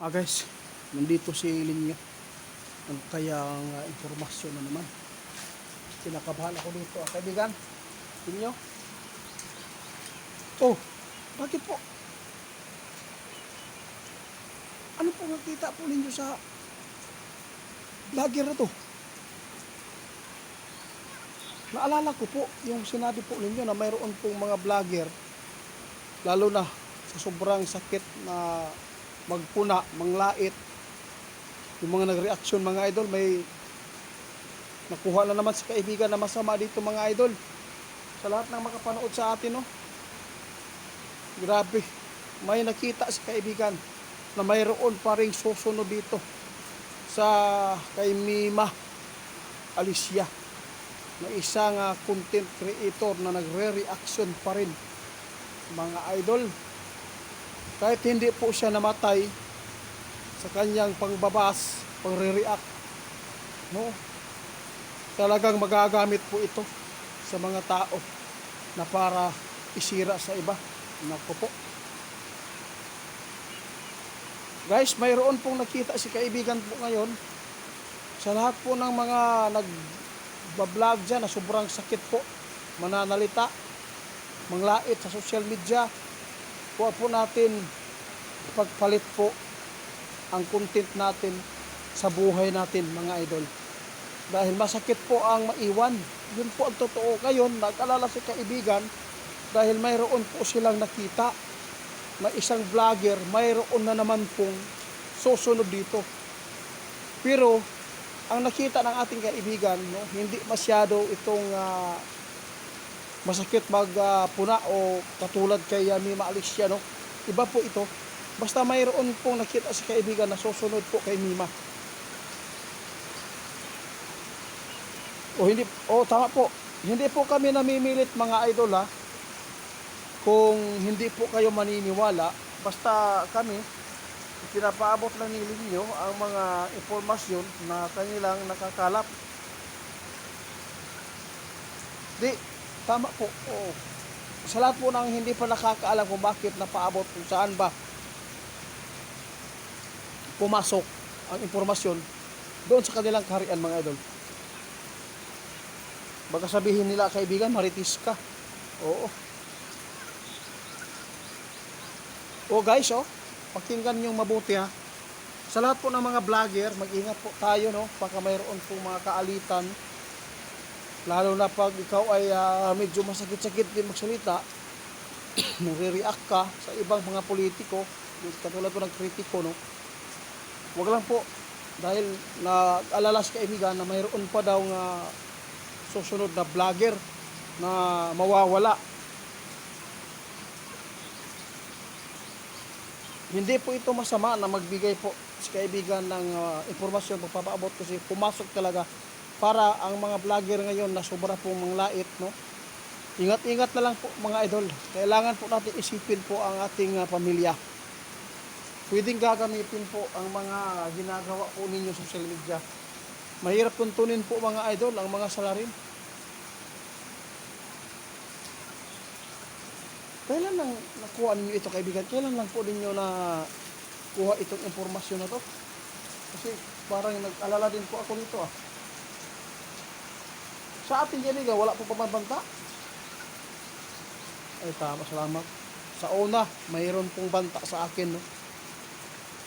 Guys, nandito si Linya. Ang kayang impormasyon na naman. Kinakabahan ako dito. Kaibigan, Linyo. Oh, bakit po? Ano po nakita po ninyo sa vlogger na to? Naalala ko po yung sinabi po ninyo na mayroon pong mga vlogger, lalo na sa sobrang sakit na magpuna, manglait, yung mga nag-reaction mga idol, may nakuha na naman sa kaibigan na masama dito mga idol. Sa lahat ng makapanood sa atin, no? Grabe, may nakita si kaibigan na mayroon pa ring susunod dito sa kay Mima Alicia, na isang content creator na nagre-reaction pa rin mga idol. Kahit hindi po siya namatay sa kanyang pangbabas, pagre-react, no? Talagang magagamit po ito sa mga tao na para isira sa iba. Naku po. Guys, mayroon pong nakita si kaibigan po ngayon sa lahat po ng mga nag-vlog dyan na sobrang sakit po, mananalita, manglait sa social media. Huwag po natin pagpalit po ang content natin sa buhay natin mga idol. Dahil masakit po ang maiwan. Yun po ang totoo. Ngayon, nag-alala si kaibigan dahil mayroon po silang nakita na isang vlogger, mayroon na naman pong susunod dito. Pero, ang nakita ng ating kaibigan, no, hindi masyado itong masakit magpuna o katulad kay Mima Alicia, no? Iba po ito. Basta mayroon pong nakita si kaibigan na susunod po kay Mima. Tama po. Hindi po kami namimilit mga idol, ha. Kung hindi po kayo maniniwala, basta kami pinapaabot lang ninyo ang mga impormasyon na kanilang nakakalap. Di, tama po. Oo. Sa lahat po ng hindi pa nakakaalam kung bakit napaabot, kung saan ba pumasok ang impormasyon, doon sa kanilang kaharian mga idol. Baka sabihin nila, kaibigan, maritis ka. Oo. Guys, pakinggan nyo mabuti, ha. Sa lahat po ng mga vlogger, mag-ingat po tayo, no? Baka mayroon po mga kaalitan. Lalo na pag ikaw ay medyo masakit-sakit din magsalita, nagre-react ka sa ibang mga politiko, katulad po ng kritiko, no? Huwag lang po, dahil nag-alala si kaibigan na mayroon pa daw nga susunod na vlogger na mawawala. Hindi po ito masama na magbigay po si kaibigan ng impormasyon, pagpapaabot, kasi pumasok talaga para ang mga vlogger ngayon na sobra pong manglait, no? Ingat-ingat na lang po mga idol. Kailangan po natin isipin po ang ating pamilya. Pwedeng gagamitin po ang mga ginagawa po ninyo sa social media. Mahirap tuntunin po mga idol ang mga salarin. Kailan lang nakuha ninyo ito kaibigan? Kailan lang po ninyo na kuha itong impormasyon na to? Kasi parang nag-alala din po ako nito, ah. Sa ating kaibigan, wala po pamabanta? Ay, tama, salamat. Sa una, mayroon pong banta sa akin, no?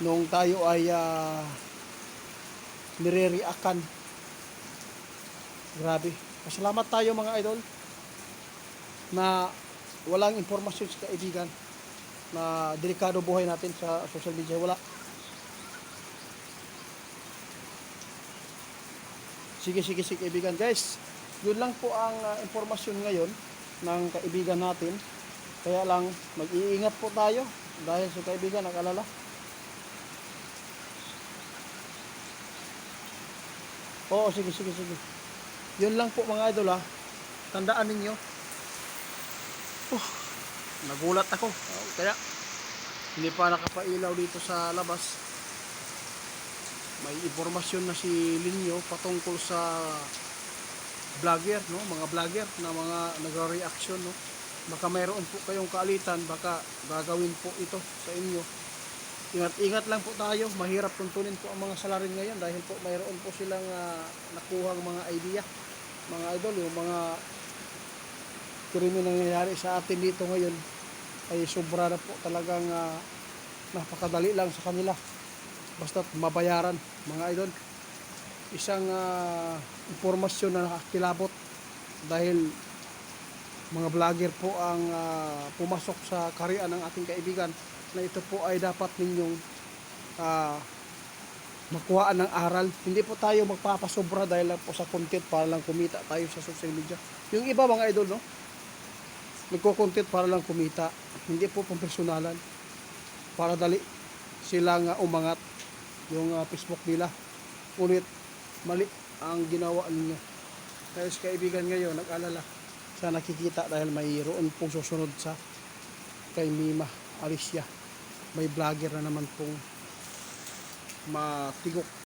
Noong tayo ay nire-reactan. Grabe. Pasalamat tayo mga idol na walang impormasyon sa kaibigan na delikado buhay natin sa social media. Wala. Sige kaibigan. Guys, yun lang po ang impormasyon ngayon ng kaibigan natin. Kaya lang, mag-iingat po tayo dahil sa kaibigan nag-alala. Sige. Yun lang po mga idol, ha. Tandaan ninyo. Nagulat ako. Kaya hindi pa nakapailaw dito sa labas. May impormasyon na si Linyo patungkol sa vlogger, no? Mga vlogger na mga nagre-reaction, no? Baka mayroon po kayong kaalitan, baka gagawin po ito sa inyo. Ingat-ingat lang po tayo. Mahirap tuntunin po ang mga salarin ngayon dahil po mayroon po silang nakuhang mga idea. Mga idol, yung mga krimen na nangyayari sa atin dito ngayon ay sobra na po talagang napakadali lang sa kanila. Basta't mabayaran, mga idol. Isang impormasyon na nakakilabot dahil mga vlogger po ang pumasok sa karian ng ating kaibigan na ito po ay dapat ninyong makuhaan ng aral. Hindi po tayo magpapasobra dahil lang po sa content para lang kumita tayo sa social media. Yung iba mga idol, no? Nagko-content para lang kumita. Hindi po pampersonalan. Para dali silang umangat yung Facebook nila. Ngunit mali ang ginawa ninyo. Kaya sa kaibigan ngayon, nag-alala sa nakikita dahil mayroon pong susunod sa kay Mima Alicia. May vlogger na naman pong matigok